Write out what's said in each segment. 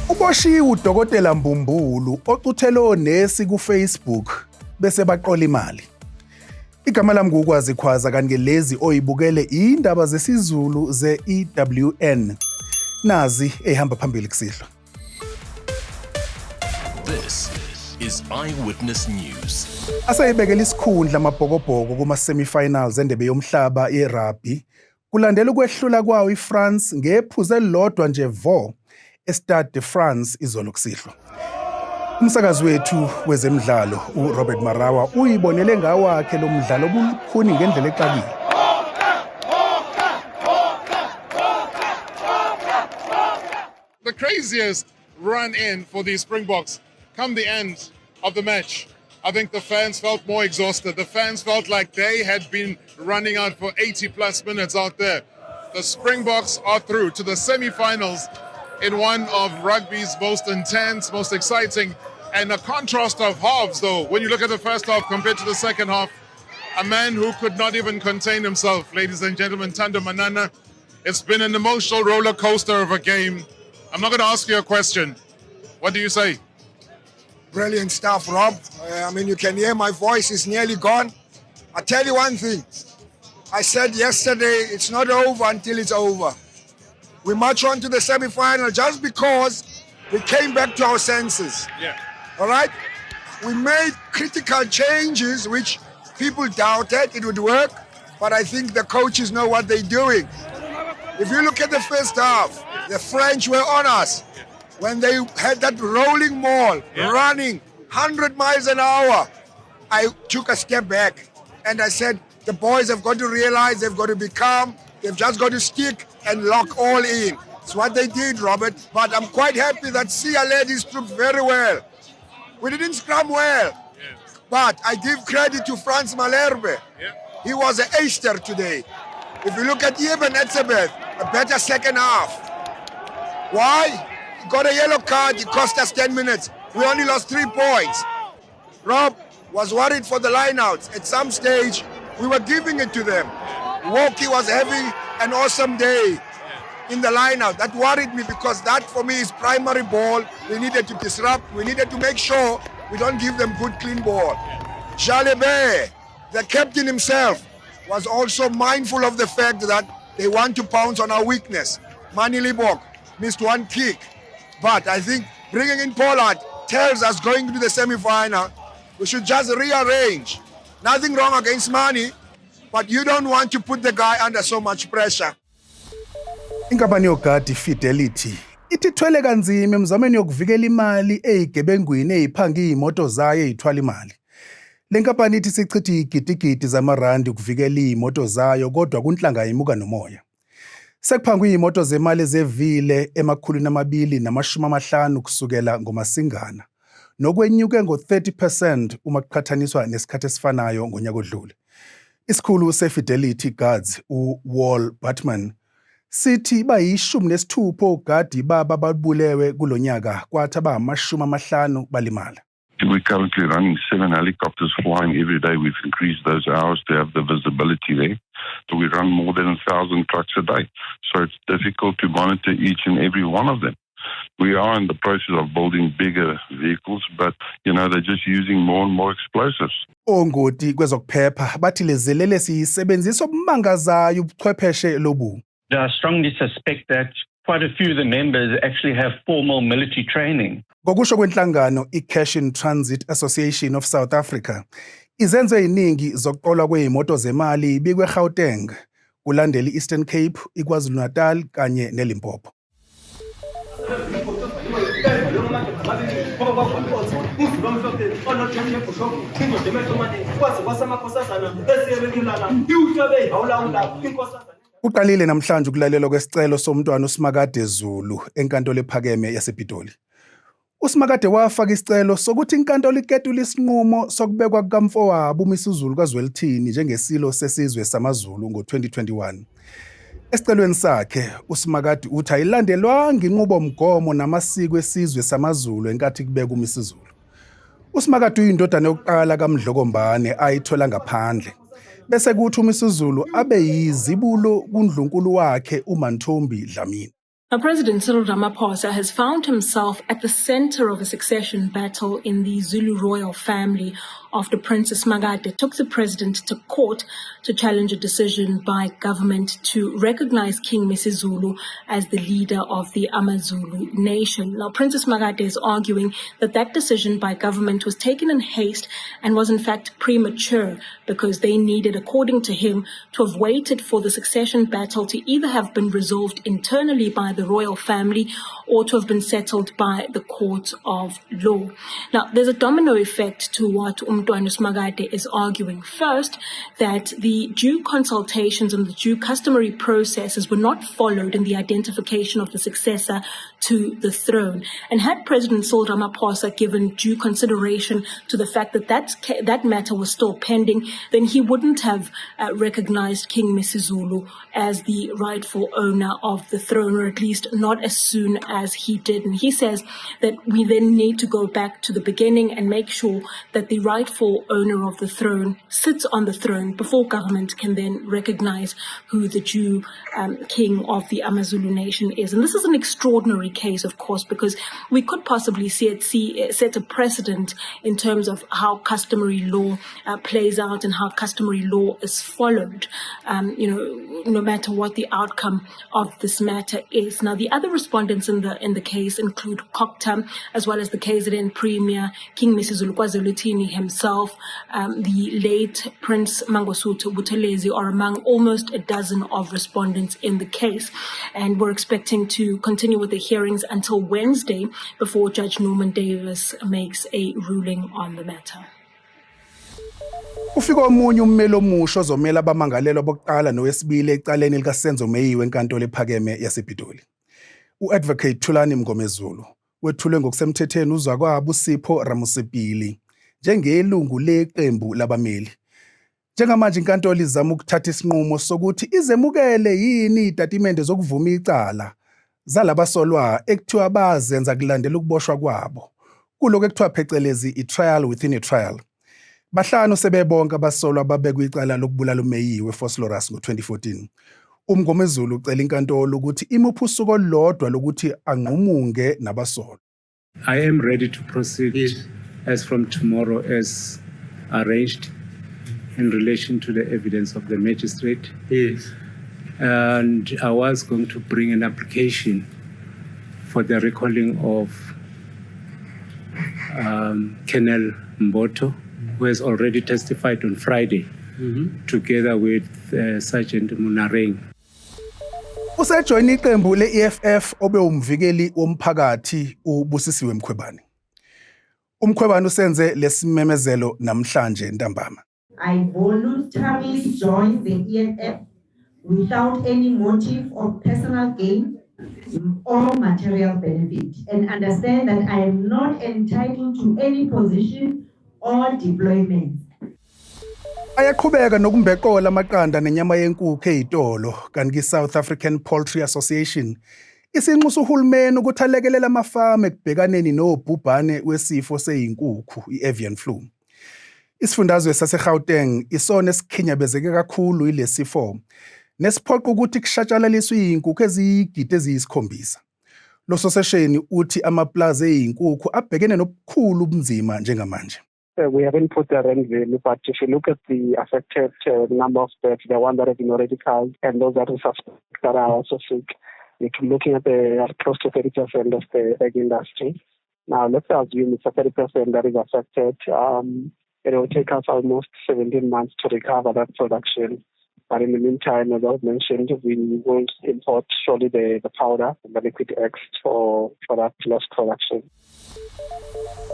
Uboshiwe udokotela Mbumbulu ocuthele onesi kuFacebook bese baqola imali. Igama lami ngukwazi Kwaza kanti lezi oyibukele izindaba zesiZulu ze-EWN. Nazi ehamba phambili kusihlwa. This is Eyewitness News. Asayibekela isikhundla amabhokobhoko kuma-semifinals endebe yomhlaba ye-rugby. Kulandela ukwehlula kwawo iFrance ngephuzu elilodwa nje vo eStade de France izolo kusihlwa. Umsakazi wethu wezemidlalo uRobert Marawa uyibonele ngawakhe lo mdlalo obukhuni ngendlela exakile. The craziest run in for the Springboks come the end of the match. I think the fans felt more exhausted. The fans felt like they had been running out for 80 plus minutes out there. The Springboks are through to the semi-finals in one of rugby's most intense, most exciting, and a contrast of halves though. When you look at the first half compared to the second half, a man who could not even contain himself, ladies and gentlemen, Thando Manana. It's been an emotional roller coaster of a game. I'm not going to ask you a question. What do you say? Brilliant stuff, Rob. I mean, you can hear my voice is nearly gone. I'll tell you one thing. I said yesterday, it's not over until it's over. We march on to the semi-final just because we came back to our senses. Yeah. All right? We made critical changes which people doubted it would work, but I think the coaches know what they're doing. If you look at the first half, the French were on us. When they had that rolling ball, running 100 miles an hour, I took a step back and I said, the boys have got to realize they've got to be calm. They've just got to stick and lock all in. It's what they did, Robert. But I'm quite happy that Sia led his troops very well. We didn't scrum well. But I give credit to Frans Malherbe. He was an acer today. If you look at Eben Etzebeth, a better second half. Why? He got a yellow card, it cost us 10 minutes. We only lost 3 points. Rob was worried for the lineouts. At some stage, we were giving it to them. Woki was having an awesome day in the lineout. That worried me because that for me is primary ball. We needed to disrupt. We needed to make sure we don't give them good clean ball. Jalebe, the captain himself, was also mindful of the fact that they want to pounce on our weakness. Mani Libok missed 1 kick. But I think bringing in Pollard tells us going to the semi-final, we should just rearrange. Nothing wrong against Mani, but you don't want to put the guy under so much pressure. Inkampani yogadi Fidelity itithwele kanzima emzamweni yokuvikela imali ezigebengwini eziphanga izimoto zayo ezithwala imali. Le nkampani ithi sichitha igidigidi zamarandi ukuvikela izimoto zayo kodwa kunhlanga imuka nomoya. Sekuphangwa izimoto zemali zevile emakhulwini amabili namashumi amahlanu kusukela ngoMasingana. Nokwenyuke ngo-30% uma kuqhathaniswa nesikhathi esifanayo ngonyaka odlule. Isikhulu seFidelity Guards uWall Batman sithi bayi-16 ogadi baba babulewe kulonyaka kwathi abahamashumi amahlanu balimala. We're currently running 7 helicopters flying every day. We've increased those hours to have the visibility there. So we run more than 1,000 trucks a day. So it's difficult to monitor each and every one of them. We are in the process of building bigger vehicles, but, they're just using more and more explosives. Ongoti kwezokuphepha bathi lezelelesi isebenzisa obumangazayo ubuchwepheshe lobu. I strongly suspect that quite a few of the members actually have formal military training. Ngokusho kwenhlangano iCash in Transit Association of South Africa, izenzo eziningi zokuqolwa kwezimoto zemali ibikwe eGauteng, kulandela iEastern Cape, iKwaZulu-Natal kanye neLimpopo. Uqalile namhlanje ukulalelwa kwesicelo somntwana uSimakade Zulu enkantolo ephakeme yasePitoli. uSimakade wafaka isicelo sokuthi inkantolo iketule isinqumo sokubekwa kukamfowabo uMisuzulu kaZwelithini njengesilo sesizwe samaZulu ngo-2021. Esicelweni sakhe, uSimakade uthi ayilandelwanga inqubomgomo namasiko esizwe samaZulu enkathi kubeka uMisuzulu. uSimakade uyindodana yokuqala kaMdlokombane ayithola ngaphandle. Bese kuthi uMisuzulu abe yizibulo kuNdlunkulu wakhe uManthombi Dlamini. Now, President Cyril Ramaphosa has found himself at the center of a succession battle in the Zulu royal family after Princess Makate took the president to court to challenge a decision by government to recognize King Misizulu as the leader of the AmaZulu nation. Now, Princess Makate is arguing that that decision by government was taken in haste and was in fact premature because they needed, according to him, to have waited for the succession battle to either have been resolved internally by the royal family or to have been settled by the court of law. Now, there's a domino effect to what Umntwana Makate is arguing. First, that the due consultations and the due customary processes were not followed in the identification of the successor to the throne. And had President Cyril Ramaphosa given due consideration to the fact that that matter was still pending, then he wouldn't have recognized King Misizulu as the rightful owner of the throne, or at least not as soon as he did. And he says that we then need to go back to the beginning and make sure that the rightful owner of the throne sits on the throne before government can then recognize who the due king of the AmaZulu nation is. And this is an extraordinary case, of course, because we could possibly set a precedent in terms of how customary law plays out and how customary law is followed, no matter what the outcome of this matter is. Now, the other respondents in the case include Koktam, as well as the KZN Premier, King Misizulu Kwazuluthini himself, the late Prince Mangosuthu Buthelezi, are among almost a dozen of respondents in the case. And we're expecting to continue with the hearings until Wednesday before Judge Norman Davis makes a ruling on the matter. Ufika omunye ummeli omusha ozomela abamangalelwa bokuqala nowesibili ecaleni likaSenzo Meyiwe enkantolo ephakeme yasePitoli. U-Advocate Thulani Mngomezulu wethulwe ngokusemthethweni uzakwabo uSipho Ramusipili njengelungu leqembu labameli. Njengamanje inkantolo izama ukuthatha isinqumo sokuthi izemukele yini izitatimende zokuvuma icala zalabasolwa ekuthiwa bazenza kulandela ukuboshwa kwabo kuloko ekuthiwa phecelezi i-trial within a trial. Bahlanu sebebonke abasolwa babekwe icala lokubulala uMeyiwe Foslorus ngo-2014. Umngomezulu ucela inkantolo ukuthi imuphe usuku olulodwa lokuthi anqumunge nabasolwa. I am ready to proceed as from tomorrow as arranged in relation to the evidence of the magistrate. Yes. And I was going to bring an application for the recalling of Colonel Mboto, who has already testified on Friday, together with Sergeant Munareng. Usejoyina iqembu le-EFF obe umvikeli womphakathi uBusisiwe Mkhwebane. Umkhwebane usenze lesimemezelo namhlanje ntambama. I voluntarily joined the EFF without any motive of personal gain or material benefit, and understand that I am not entitled to any position or deployment. Ayaqhubeka nokumbeqola amaqanda nenyama yenkukhu ezitolo kanti i-South African Poultry Association isinxusa uhulumeni ukuthi alekelela amafama ekubhekaneni nobhubhane wesifo seyinkukhu i-avian flu. Isifundazwe sase-Gauteng isona esikhinyabezeke kakhulu yilesifo nesiphoqa ukuthi kushatshalaliswe izinkukhu eziyigidi eziyisikhombisa. Lo sosesheni uthi amaplaza ezinkukhu abhekene nobukhulu ubunzima njengamanje. We haven't put the rand value, but if you look at the affected number of birds, the one that have been already culled, and those that are suspect that are also sick, we're looking at close to 30% of the egg industry. Now, let's assume it's a 30% that is affected. It will take us almost 17 months to recover that production. But in the meantime, as I mentioned, we will import surely the powder and the liquid eggs for that lost production.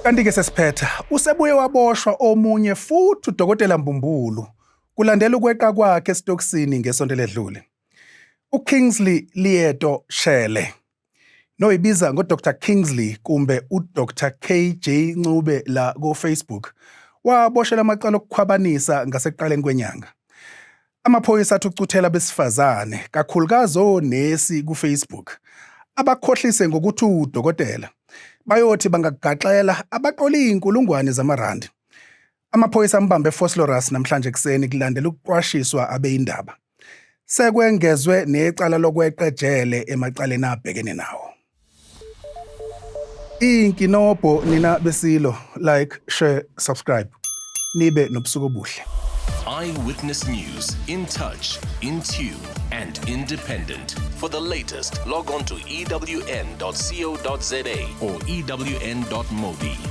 Kanti ke sesiphetha usebuye waboshwa omunye futhi uDokotela Mbumbulu kulandela ukweqa kwakhe esitokisini ngesonto ledlule. uKingsley Lieto Shele noyibiza ngoDr Kingsley kumbe uDr KJ Ncube la ku-Facebook waboshela amacala okukhwabanisa ngasekuqaleni kwenyanga. Amaphoyisa athi ucuthela besifazane kakhulukazi onesi ku-Facebook abakhohlise ngokuthi udokotela bayothi bangagaxela abaqola izinkulungwane zamarandi. Amaphoyisa ambambe eFoslorus namhlanje kuseni kulandela ukuqwashiswa abeyindaba. Sekwengezwe necala lokweqejele emacaleni abhekene nawo. Inkinobho nina besilo, like, share, subscribe. Nibe nobusuku obuhle. Eyewitness News, in touch, in tune, and independent. For the latest, log on to ewn.co.za or ewn.mobi.